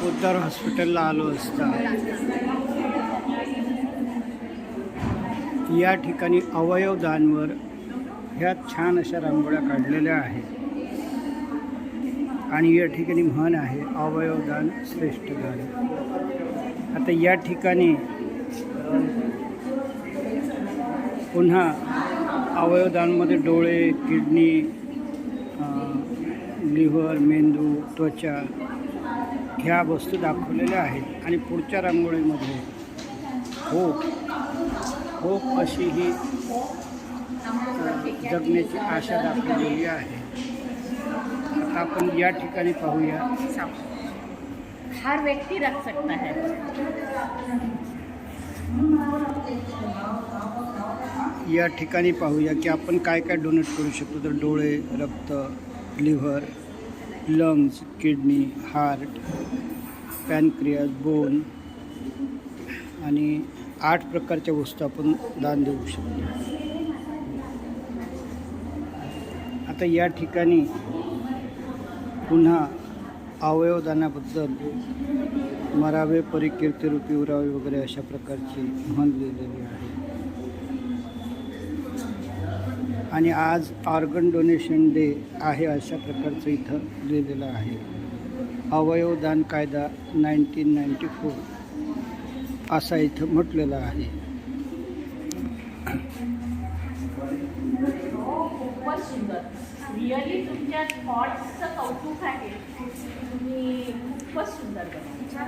पोद्दार हॉस्पिटलला आलो असता या ठिकाणी अवयवदानवर ह्या छान अशा रांगोळ्या काढलेल्या आहेत आणि या ठिकाणी म्हण आहे अवयवदान श्रेष्ठ दान. आता या ठिकाणी पुन्हा अवयवदानमध्ये डोळे, किडनी, लिव्हर, मेंदू, त्वचा ह्या वस्तू दाखवलेल्या आहेत आणि पुढच्या रांगोळीमध्ये होप अशी ही जगण्याची आशा दाखवलेली आहे. आता आपण या ठिकाणी पाहूया. हर व्यक्ति रख सकता है. या ठिकाणी पाहूया की आपण काय काय डोनेट करू शकतो. तर डोळे, रक्त, liver, lungs, kidney, heart, pancreas, bone आणि 8 प्रकारच्या वस्तू आपण दान देऊ शकतो. आता या ठिकाणी पुन्हा अवयवदानाबद्दल मरावे परी कीर्तिरूपी उरावे वगैरे अशा प्रकारची म्हण लिहिलेली आहे. आणि आज ऑर्गन डोनेशन डे आहे अशा प्रकारचं इथं लिहिलेलं आहे. अवयवदान कायदा 1994 असा इथं म्हटलेलं आहे. खूपच सुंदर. रिअली तुमच्या थॉट्सचं कौतुक आहे. तुम्ही खूपच सुंदर बनवता.